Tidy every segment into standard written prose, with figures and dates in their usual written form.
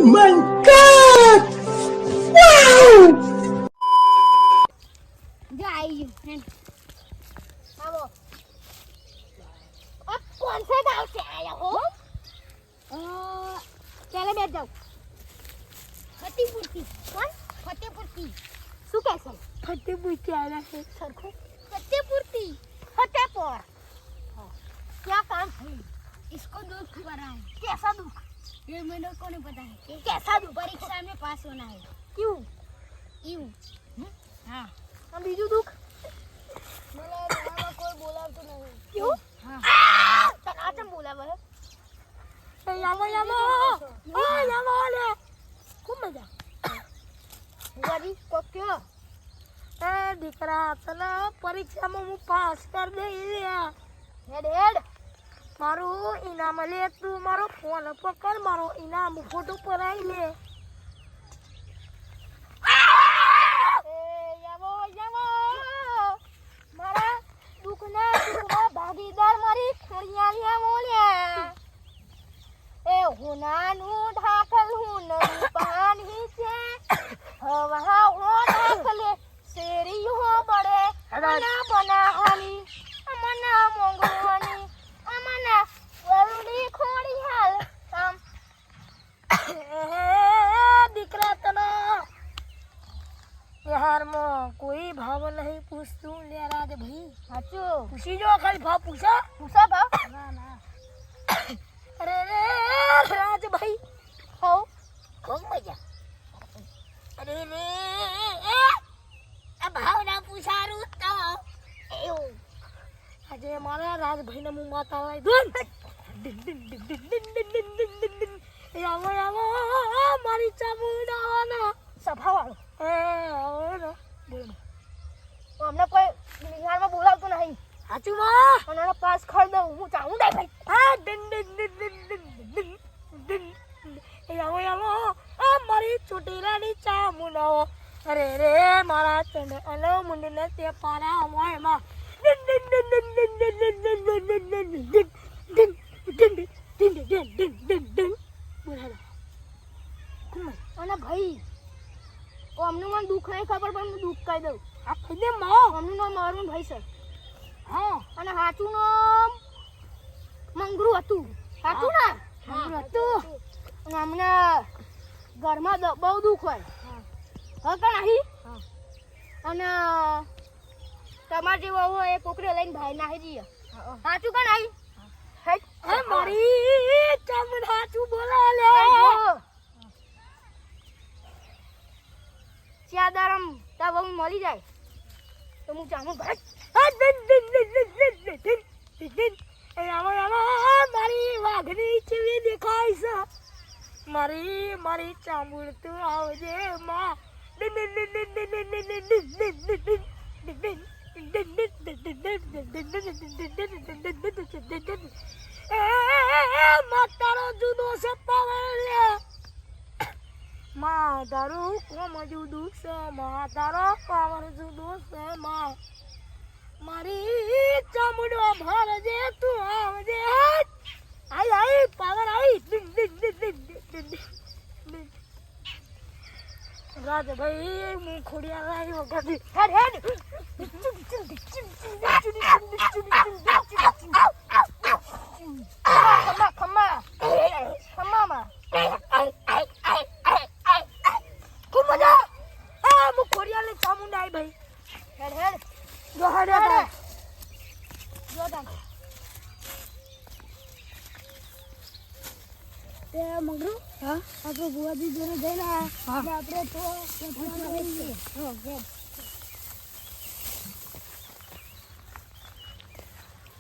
my god! Wow! જો આવી ગયું આવો આ કોણ સે આવશે આયા હો ચાલે બેઠ જાવ ફતેપુરથી કોણ ફતેપુરથી શું કહે છે ફતેપુરથી આવ્યા છે સરખું फतेहपुरती फतेहपुर क्या काम है इसको दुख हो रहा है कैसा दुख ये मैंने को नहीं पता है कैसा दुख परीक्षा में पास होना है क्यों क्यों हाँ हम बीजू दुख मला गावाला कोई बोलावतो नहीं क्यों हाँ तना चम बोलावे यामो यामो ओ यामो ले खूब मजा बुआजी को क्यों ए દીકરા તને પરીક્ષામાં હું પાસ કરી દઈ હેડ હેડ મારું ઇનામ લે તું મારો ફોન પકડ મારો ઇનામ ફોટો પરાઈ લે યાવો યાવો મારા દુખના ભાગીદાર મારી ખરિયાળિયા મોલ્યા એ હુનાનું ઢાકલ હું પાન હી છે હવા હો ઢાકલે तेरी हो बड़े मना बनाहानी मना मोंगवानी मना वरुणी खोड़ी हाल हम दिकरा तना यार मो कोई भाव नहीं पूछतू ले राज भाई हाचो पूछी जो खाली भाव पूछा भाव ना ना अरे रे राज भाई हो खूब मजा अरे रे ભાવના પૂછારું તો એવું આજે મારા રાજભાઈને હું માતા લાઈ દઉં આવો આવો મારી ચામુંડાના સભાવાળો આવો ને બોલો અમને કોઈ નિહાળમાં બોલાવતો નહીં સાચું માં અને પાસ ખરી દઉં હું ચામુંડા ભાઈ હા આવો આવો મારી ચોટીલાની ચામુંડાઓ अरे रे मारा चंद अलो मुंडने ते पारा मोय मा અને ભાઈ ઓ અમને મને દુખ નહીં ખબર પણ હું દુખ કહી દઉં આ ખુદે માં અમનું નામ અરુણ ભાઈ સર હા અને હાચું નામ મંગરૂ હતું હાચું ને મંગરૂ હતું અને અમને ઘરમાં બહુ દુખ હોય હા કે નહીં અને તમારે જેવો હોય એ પોકરી લઈને ભાઈ નાહી જઈએ સાચું કે નહીં હે મારી ચમન સાચું બોલા લે ચાદરમ તા બહુ મળી જાય તો હું ચામું ભાઈ મારી વાઘની ચીવી દેખાય છે મારી ચામુંડ તું આવજે માં તારો જુદો છે માં તારું કોમ જુદું છે માં તારો પાવર જુદો છે માં મારી ચામુંડો ભરજે તું આવજે આઈ આઈ પાવર આઈ રાજ ભાઈ હું ખોડિયા આવ્યો ગધી હેડ હેડ ખમ્મા ખમ્મામાં ખૂબ મજા આ હું ખોડિયા લે ચામુંડા આઈ ભાઈ હેડ હેડ જો હેડ હેડ જો તા તે મંગરૂ હા આપણે બુઆજી જોડે જઈને આપણે તો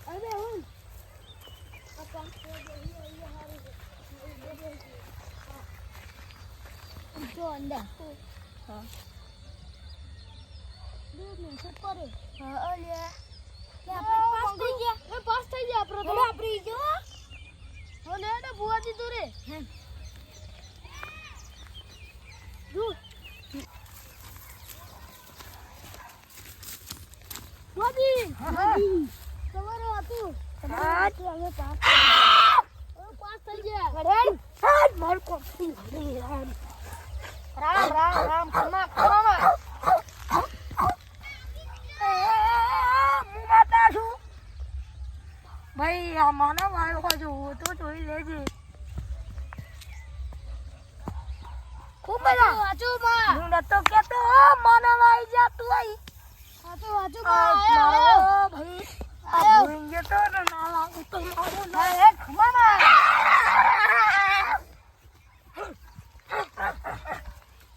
અરે હું જો અંદર હા દૂધ ને સત કરે હા અલ્યા કે આપણે પાસ થઈ ગયા આપણે તો આપણે જો ઓલે તો બુઆજી તો રે દૂધ બુઆજી તમારો હતું હા તો અમે પાસ થઈ ગયા મારું કોફી રામ રામ રામ રામ ખમા ખમા હું માતા છું ભાઈ આ માનવ આવ્યો જો તો જોઈ લેજે ખૂબ મજા વાચો માં હું નતો કેતો માનવ આવી જા તું આઈ વાચો વાચો માં ભાઈ આ ભૂંગે તો ના લાગુ તો મારું ના એ ખમા માં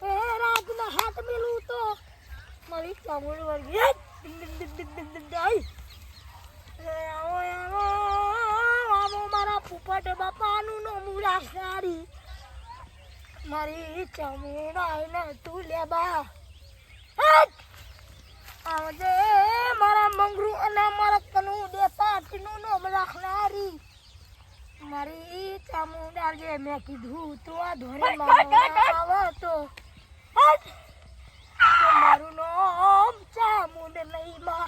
એ રાત ના હાથ મેલું તો મારી ચામુંડ વર્ગી આઈ આવો મારા પુપટ બાપાનું નોમું રાખનારી મારી ચામુંડ આઈને તું લે બા આવજે મારા મંગરૂ અને મારા કનું દે પાટીનું નોમ રાખનારી મારી ચામુંડ આવજે મેં કીધું તું આ ધોરે આવે તો મારું નામ ચામુંડ નહીં બા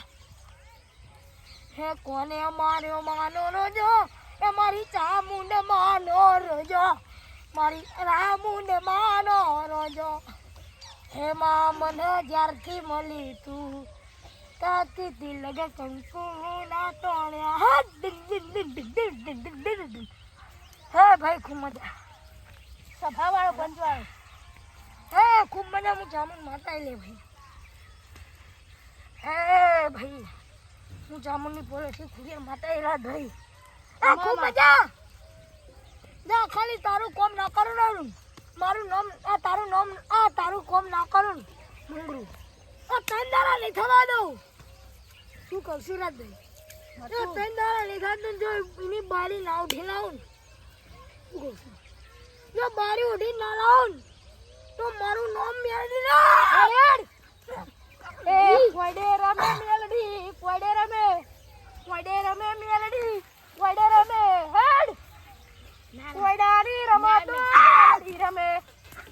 હે કોને માર્યો માનો રોજો એ મારી ચામુંડ માનો રોજો મારી રામુંડ માનો રોજો હે માં મને જ્યારથી મળી તું તાતી તિલક કંકુ ના તોણ્યા હા ડિંગ ડિંગ ડિંગ ડિંગ ડિંગ ડિંગ ડિંગ ડિંગ ડિંગ હે ભાઈ ખૂબ મજા સભાવાળો પંચવાળો હે ખૂબ મજા હું ચામુંડ માતા લે ભાઈ હે ભાઈ હું ચામુંડની પોલીસી ખુદીર માતા એલા ભાઈ આ ખૂબ મજા જા ખાલી તારું કોમ ના કરું ને મારું નામ આ તારું કોમ ના કરું મંગળું આ તંદારા નહીં થવા દઉં શું કહું સુરતભાઈ તંદારા નહીં થવા દઉં જો એની બારી ના ઉઠી લાવું શું કહું છું જો બારી ઉઠી ના લાવું તો મારું નામ મેળવી ના એ કોડે રમે મેલડી કોડે રમે મેલડી કોડે રમે હેડ કોડાની રમાતો મેલડી રમે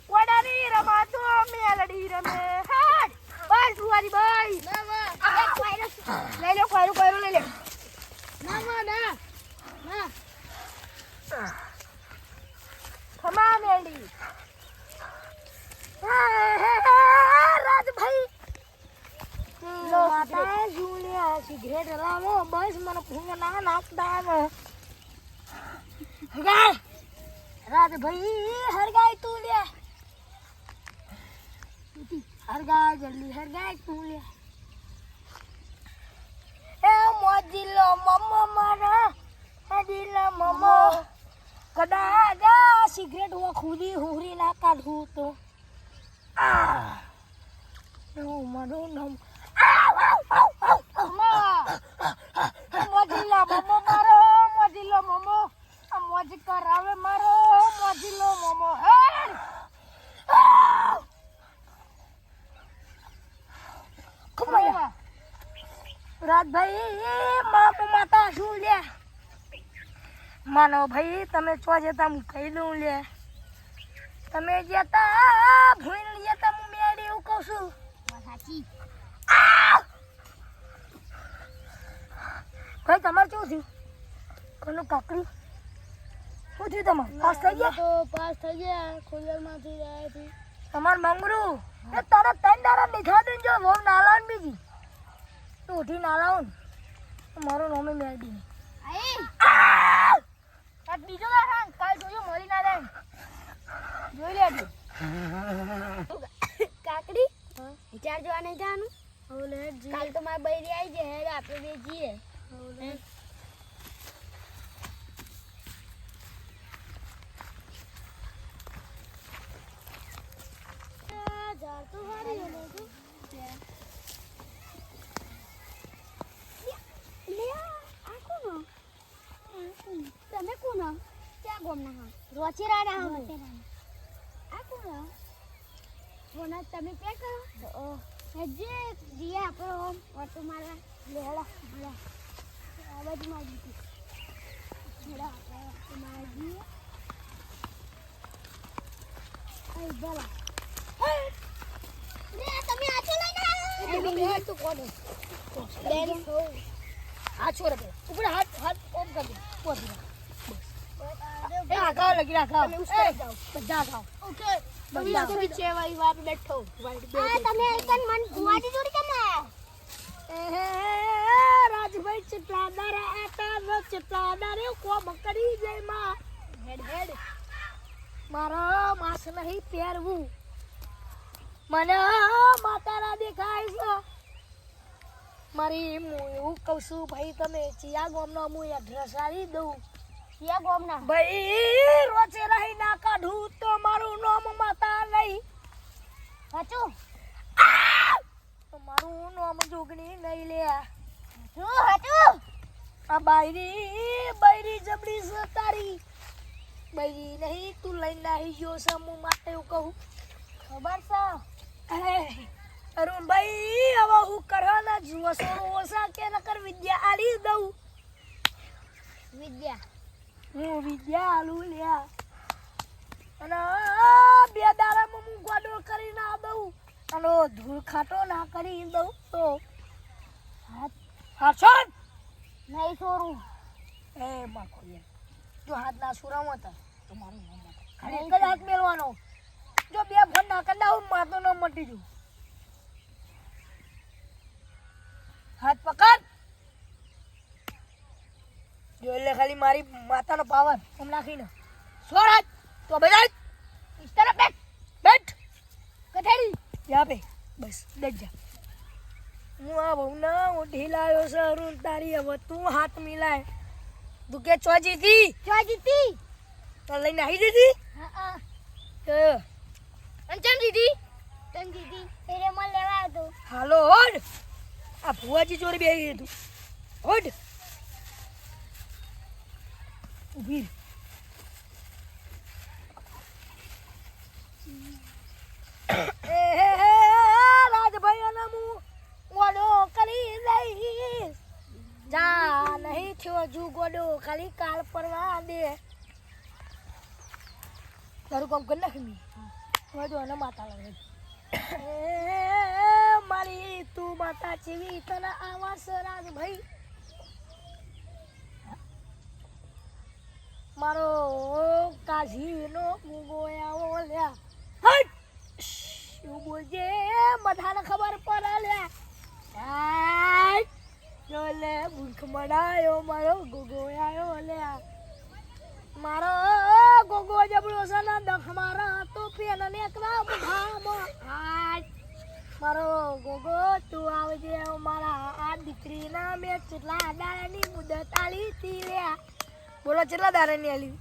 કોડાની રમાતો મેલડી રમે હેડ બસ સુવારી ભાઈ ના લઈ લો કોયરું લઈ લે ના ખમા મેલડી રાજભાઈ માતા જુલિયા સિગરેટ લાવો બસ મને ફૂંગ ના નાખતા આવે હરગાય રાજભાઈ હરગાય તું લે હરગાય જલ્દી હરગાય તું લે એ મોજીલો મમ્મો મારા મોજીલો મમ્મો કદાચ સિગરેટ હું ખુદી હુરી ના કાઢું તો મારું નામ મોજીલો મમ્મો મારો મોજીલો મમ્મો મોજ કરાવે મારો મોજીલો મમ્મો હેડ કમાયા રાજભાઈ માતા શું લે માનો ભાઈ તમે ચો જતા હું કહી દઉં લે તમે જતા ભૂલ જતા હું મેળી એવું કહું છું સાચી ભાઈ તમારે શું થયું કોનું કાકડી શું થયું તમારે પાસ થઈ ગયા તો પાસ થઈ ગયા ખોલરમાંથી રહ્યા છે તમાર મંગરું એ તારા ત્રણ દાડા નિખા દે જો બહુ નાલાન બીજી તું ઉઠી નાલાઉન મારું નામે મેળવી આ બીજો ના કાલ જોયું મળી ના જાય જોઈ લેજો કાકડી વિચાર જોવા નહીં જવાનું કાલ તો મારી બૈરી આવી જાય હેડ આપણે બે જઈએ તમે કોણ ક્યાં ગોમના હા રોચેરાના હા આ કોણ કોના તમે પે કરો હજે દિયા આપણો ઓટો મારવા લેલા આ બાજુ માં દીધી લેલા ઓટો મારી આઈ બોલા રે તમે આચો લઈને આવ્યો એ તું કોણ બેન આ છોડ દે ઉપર હાથ ઓમ કર દે પોત બસ આ ખાઓ લગી રાખો તમે ઉસ્તરી જાઓ. બધા ખાઓ ઓકે તમે બધા. તો બીચે વાઈ વાર બેઠો આ તમે એકન મન ભુવાજી જોડી કેમ આયા રાજભાઈ ચેટલા દારા આટા ચેટલા દારે કોમ કરી જાય માં હેડ હેડ મારા માસ નહીં પહેરવું મને માતારા દેખાય છે મારી હું એવું કહું છું ભાઈ તમે ચિયા ગામનો હું એડ્રેસ આપી દઉં સિયા ગોમના ભાઈ રોચે રહી ના કાઢું તો મારું નામ માતા નહીં હાચું તો મારું નામ જોગણી નહીં લે શું હાચું આ બાયરી જબડી છે તારી બાયરી નહીં તું લઈને આવી ગયો છે હું માટે એવું કહું ખબર છે અરુણભાઈ હવે હું કરવાના જુઓ સોરો ઓછા કે નકર વિદ્યા આલી દઉં વિદ્યા હું વિદ્યા આલું લ્યા અને બે દાડામાં હું ગોડો કરી ના દઉં અને ધૂળ ખાટો ના કરી દઉં તો હાથ છોડ નહીં છોરું એ માખો યાર જો હાથ ના સુરાવો હતા તો મારું નામ માતા ખાલી એક જ હાથ મેળવાનો જો બે ફોન ના કરી દઉં માતો ન મટી જુ હાથ પકડ જો એટલે ખાલી મારી માતાનો પાવર એમ નાખીને સોર હાથ તો બધા ઇસ તરફ બેઠ બેઠ કઠેડી જા બે બસ બેઠ જા હું આ બહુના ઉઠી લાવ્યો છે અરુણ તારી હવે તું હાથ મિલાય તું કે ચોજી હતી ચા જીતી તો લઈને આવી દીધી હા અંચમ દીદી તન જીતી ફેરે મન લેવા આવ્યો તો હાલો હોડ આ ભુવાજી જોડે બેહી હતું હોડ ઉભી રાજભાઈ અને હું ગોડો કરી લઈશ જા નહીં થયો હજુ ગોડો ખાલી કાલ પરવા દે તારું કામ કરી નાખી વધુ અને માતા લાગે મારી તું માતા જેવી તને આવાસ રાજભાઈ મારો કાઝીનો મુગો આવો લ્યા હટ શું બોલજે બધાને ખબર પડે લ્યા હાય જો લે ભૂખ મડાયો મારો ગોગો આવ્યો લ્યા મારો ગોગો જબડો છે ને દખ મારા તો પેન ને એકલા બધામાં હાય મારો ગોગો તું આવજે મારા આ દીકરીના મેં કેટલા દાડાની મુદત આલી હતી લ્યા બોલો કેટલા દાડાની આલી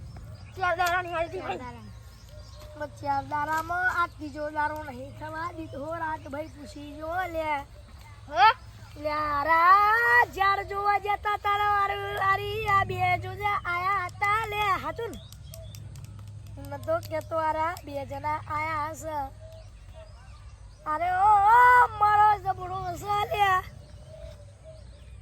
4 દાડાની હાલતી ભાઈ 4 દાડામાં આ ત્રીજો દાડો નહીં થવા દીધો રાજભાઈ પૂછી જો લે હે લ્યારા જાર જોવા જતા તારા વારી આ બે જોજે આયા હતા લે હાચું ન તો કેતો આરા બે જણા આયા હશે અરે ઓ મારો જબડો છે લે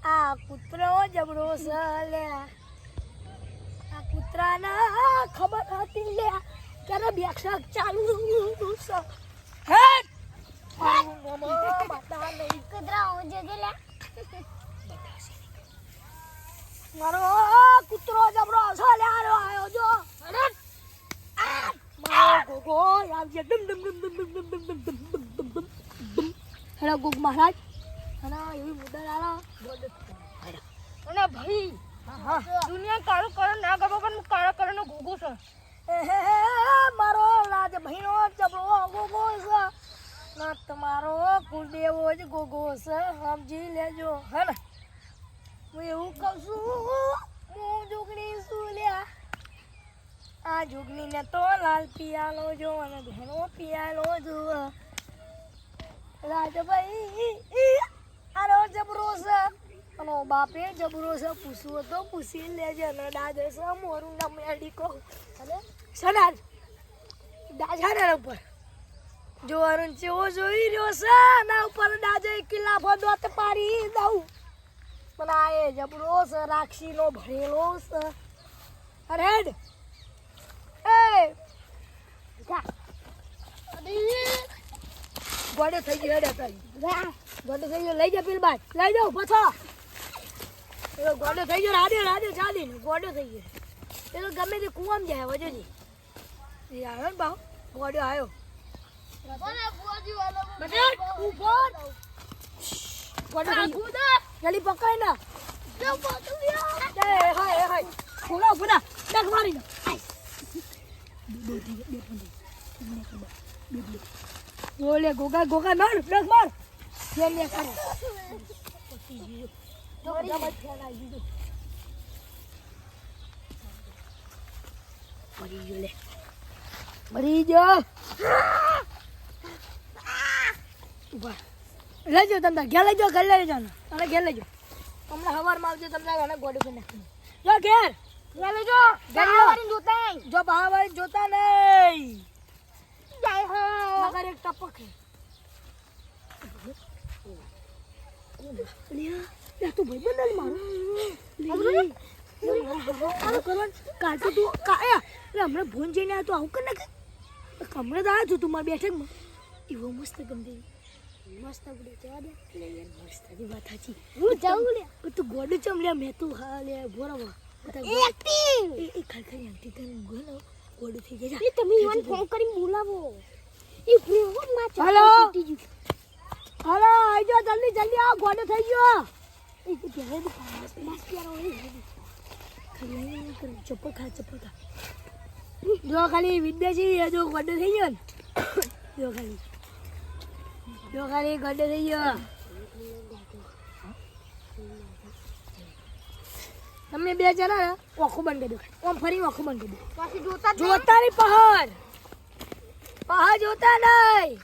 આ કૂતરો જબડો છે લે આ કૂતરાના ખબર હતી લે કે બેક્ષક ચાલુ છે હે માતા નહીં કદરા હું જે લે મારો કૂતરો જબરો છે લે આયો જો અરે મારો ગોગો આવજે ડમ ડમ ડમ ડમ ડમ ડમ ડમ ડમ ડમ ડમ હેલો ગોગ મહારાજ અને એવી મુદત આલા અને ભાઈ હા દુનિયા કાળો કરો ના ગમો પણ કાળો કરવાનો ગોગો છે મારો રાજભાઈનો જબરો ગોગો છે ના તમારો કુળદેવો જ ગોગો છે સમજી લેજો હે ને હું એવું કહું છું હું જોગણી છું લ્યા આ જોગણીને તો લાલ પિયાલો જો અને ઘણો પિયાલો જો રાજભાઈ આરો જબરો છે અને બાપે જબરો છે પૂછવું તો પૂછી લેજે અને દાદે છે મોરું નામ એડી કહું અને સડાર દાજાના ઉપર જો અરુણ ચેવો જોઈ રહ્યો છે ના ઉપર દાજે કિલ્લા ફોદોત પાડી દઉં પણ આ એ જબરો છે રાખીનો ભરેલો છે અરે હેડ એ જા ગોડે થઈ ગયો હેડ થઈ ગોડે થઈ ગયો લઈ જા પેલ બાદ લઈ જાઓ પાછો ગોડે થઈ ગયો રાડે રાડે ચાલી ગોડે થઈ ગયો એ તો ગમે તે કુવામાં જાય વજોજી એ આવ્યો ને બાવ ગોડ્યો આવ્યો બેટા ઉભો ગોડ્યો જલ્દી પકડ ના હાય ખોલા ઉભા ડગ મારી દો ઓલે ગોગા ગોગા માર ડગ માર જેમ લે કરે મરી ગયો લેજો તમને ઘેર લેજો ઘર લેજો અને ઘેર લેજો હમણાં સવારમાં આવજો તમને ઘણા ગોડું કરી નાખી જો ઘેર લેજો જો બહાવાળી જોતા નહીં મગર એક ટપક તું ભાઈ બંધ મારું કાઢતો તું હમણાં ફોન જઈને આવ્યો તો આવું કર નાખે હમણાં તો આવ્યો તું મારા બેઠકમાં એવો મસ્ત ગમતી મસ્ત પડે જવા દે લે યાર મસ્ત ની વાત સાચી હું જાઉં લે તું ગોડો ચમ લે મે તું હા લે બોરાવા એક્ટિવ એ ખરખરી આંટી તને ગોનો ગોડો થઈ જાય એ તમે ઈવન ફોન કરીને બોલાવો એ ફોન માં હેલો હેલો આજો જલ્દી જલ્દી આવ ગોડો થઈ ગયો એ કે પહેલે તો મસ્ત યાર ઓય ખાલી કર ચપ્પલ ખા જો ખાલી વિદેશી જો ગોડો થઈ ગયો ને જો ખાલી ગોડો થઈ ગયો તમે બે જણા ને ઓખું બંધ કરી દો ઓમ ફરી ઓખું બંધ કરી દો પાછી જોતા નહીં પહાડ જોતા નહીં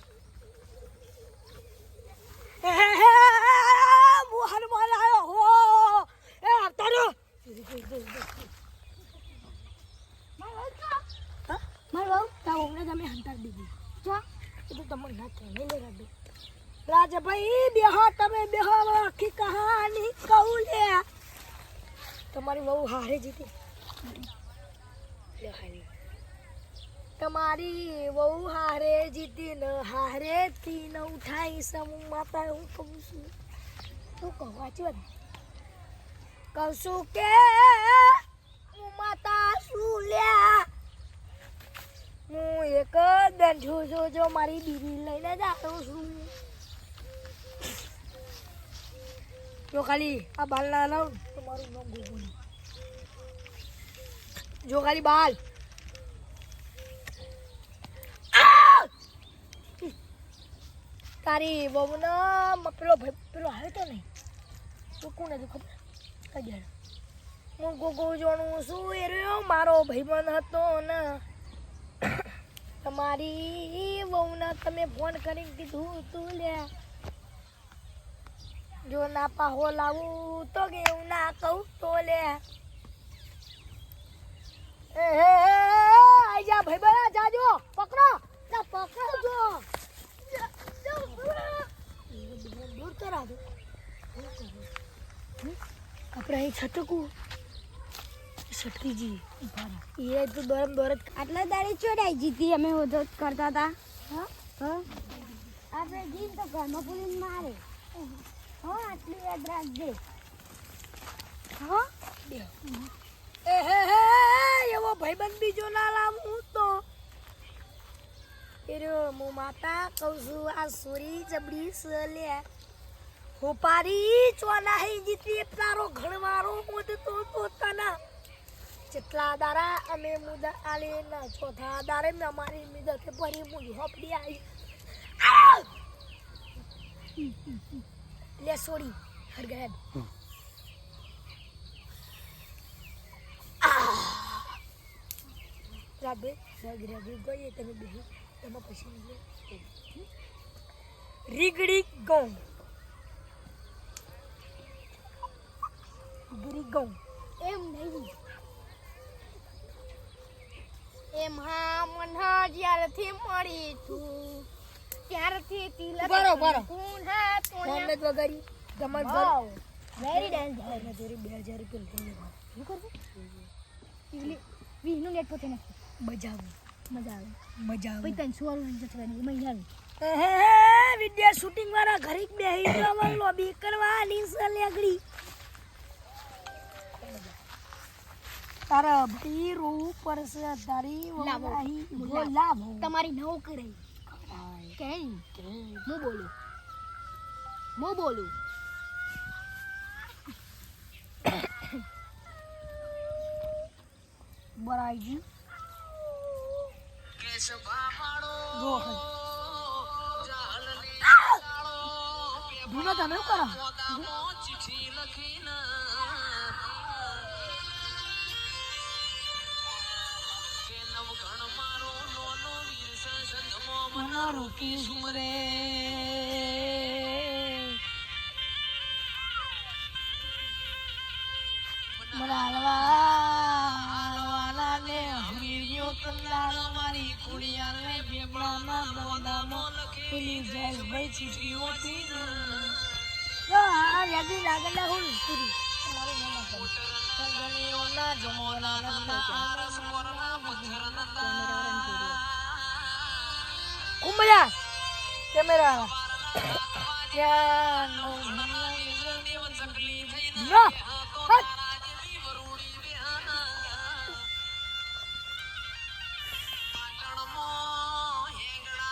મોહન મોહન આવ્યો હો એ તારો મારો તા ઓમને તમે હંતાર દીધી જો એ તો તમને ના થાય નહીં લે રાડો રાજભાઈ બેહો તમે બેહો આખી કહાની કહું લે તમારી બહુ હારે જીતી તમારી બહુ હારે જીતી ને હારે થી ન ઉઠાઈ સમૂહ માતા હું કહું છું શું કહું વાંચવા કહું છું કે હું માતા શું લ્યા હું એક દંઠું છું જો મારી દીદી લઈને જાતો છું જો ખાલી આ બાલ ના લાવ તમારું નામ ગોગો જો ખાલી બાલ તારી બહુનો પેલો આવ્યો તો નહીં તો કોને તો ખબર કઈ હું ગોગો જોણું છું એ રહ્યો મારો ભાઈબંધ હતો ને તમારી બહુના તમે ફોન કરીને કીધું તું લે જો ના પાહો લાવું તો કે એવું ના કહું તો લે આઈ જા ભાઈ બના જાજો પકડો ના પકડજો દૂર તો રાજો આપણે અહીં છટકું છટકીજી એ તો દોરમ દોરત આટલા દાડી ચોડાઈ જીતી અમે હોદો કરતા હતા આપણે જીત તો ઘરમાં પુલીસ મારે આટલી યાદ રાખજે એવો ભાઈબંધ બીજો ના લાવું તો હું માતા કહું છું આ સોરી જબડી લે હોપારી ચોનાહી જીતી તારો ઘણવારો મોદતો પોતાના જેટલા દારા અમે મુદા આલે ના ચોથા દારે મે અમારી મિદત પરી મુજ હોપડી આવી લે સોરી હરગડ રાબે ગોયે તમે બેહી એમાં પછી રીગડી ગોં ગીરી એમ નહીં એમ હા મન જ્યારથી મળી તું ત્યારથી તિલક બરોબર કોણ હા ફોન જ વગાડી ગમત વાવ વેરી ડાન્સ ઘર જોરી 2000 રૂપિયા લઈ શું કરવું ઈલી વીનું નેટ પોતે ને મજા આવે ભાઈ તને સોરું ને જતવાની મહિના વિડિયો શૂટિંગ વાળા ઘરે બેહી જવાનું લોબી કરવાની સલેગડી તારા ભાઈ રોવું પડશે તારી લાવો. લાવો તમારી નોકરી કે હું બોલું બરાઈ જો ધૂનો તમે શું કરો મનો રોકી સુમરે મરાલવા ને હમીયો કંદાર મારી કુડિયાને બેબડાના બોદામો પેલી જેસ ભાઈ ચીઠી હોતી ને આ યાદી લાગલા હું પૂરી તમારું નામ આપો સંગણીઓના જમોના આરસ મોરના મધરનતા કુંભલા કેમેરા ત્યાં નો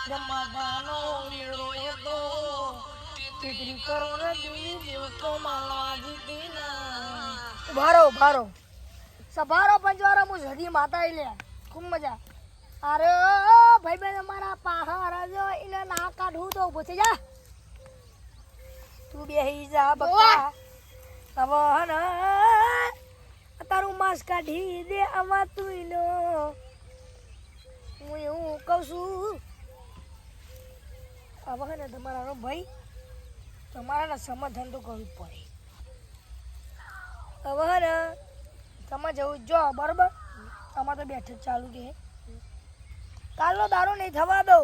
જમાદાનો મેળો એતો તીતરી કરોડ દી દિવસો માળવા જીતીના ભારો સભારો પંજવારો મુ જડી માતા લે ખૂબ મજા અરે ભાઈ બેન અમારા પહાડ જો એને ના કાઢું તો પૂછી જા તું બેહી જા બકા સવહન તારું માસ કાઢી દે આમાં તું નો હું એવું કહું છું હવે ને તમારા ભાઈ તમારા સમાધાન તો કરવું પડે હવે ને તમે જવું જો બરોબર તમારે તો બેઠક ચાલુ કે કાલનો દારૂ નહીં થવા દો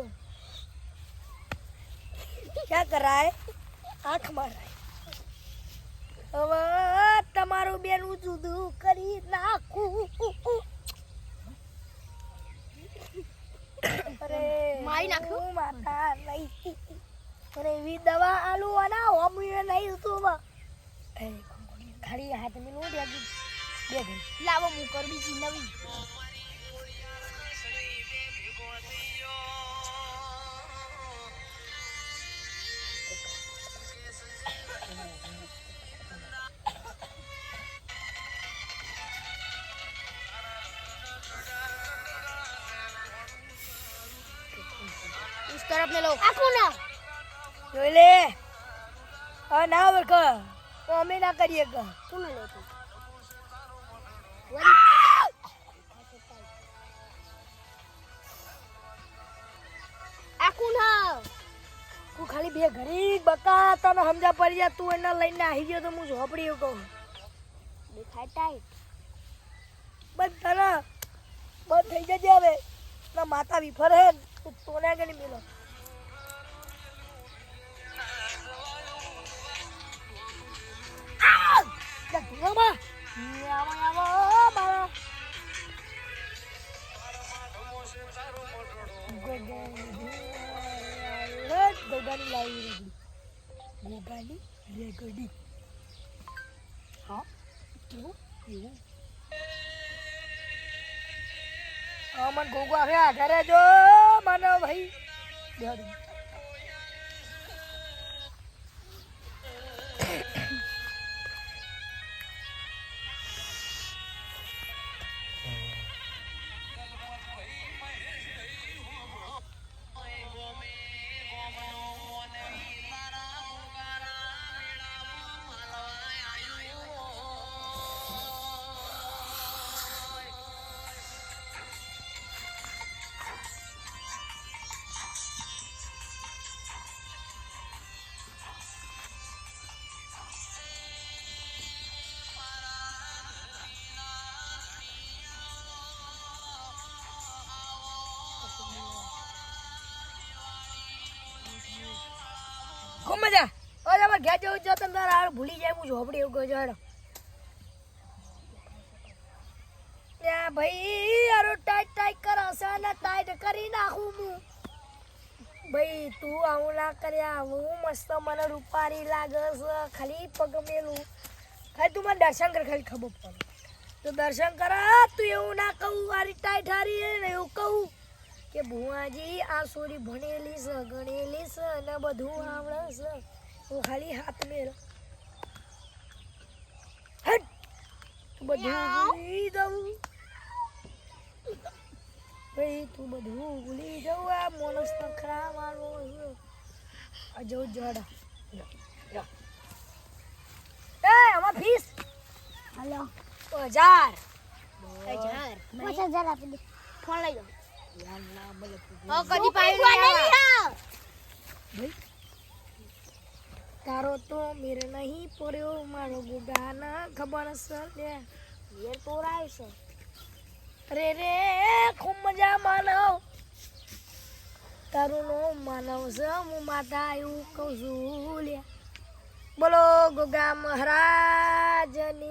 ક્યાં કરાય આંખ મારાય હવે તમારું બેનું જુદું કરી નાખું અરે મારી નાખ્યું? માતા નહીં અરે એવી દવા આલુ અને હોમિયો નહીં તું ખાલી હાથ મિલું બે ઘડી લાવો હું કર બીજી નવી तरफ ले लो आखो ना જોઈ લે હવે ના વખ અમે ના કરીએ કે તું લે તું આખો ના તું ખાલી બે ઘડી બકા તને સમજા પડી જા તું એને લઈને આવી ગયો તો હું ઝોપડી કહું દેખાય ટાઈટ બસ તને બંધ થઈ જજે હવે ના માતા વિફર હે તું તોને ગણી મેલો ગોગાની લાવી ગોગાની રેગડી હા કેવું એવું હા મને ગોગો આવ્યા ઘરે જો મને ભાઈ દેખાડું ખૂબ મજા હવે અમારે ઘેર જવું જો તમે તારા ભૂલી જાય હું ઝોપડી એવું કહું હેડો ત્યાં ભાઈ યારો ટાઈટ ટાઈટ કરાશે ને ટાઈટ કરી નાખું હું ભાઈ તું આવું ના કર્યા હું મસ્ત મને રૂપારી લાગે છે ખાલી પગ મેલું ખાલી તું મને દર્શન કર ખાલી ખબર પડે તો દર્શન કરા. તું એવું ના કહું મારી ટાઈટ હારી ને એવું કહું કે ભુવાજી આ સોરી ભણેલી છે ગણેલી છે અને બધું આવડે છે. હું ખાલી હાથ મેળ હટ તું બધું ભૂલી જવું ભાઈ તું બધું ભૂલી જવું. આ માણસ નખરા મારવો આ જવું જડ એ આમાં ફીસ હલો 1000 5000 આપી દે. ફોન લઈ જાઓ. કદી ભાઈ તારો તો મેરે નહીં પડ્યો મારો ગુગાના ખબર છે લે ઘેર પોરાય છે. અરે રે ખૂબ મજા માનવ તારું નો માનવ છે હું માતા એવું કહું છું લે. બોલો ગોગા મહારાજની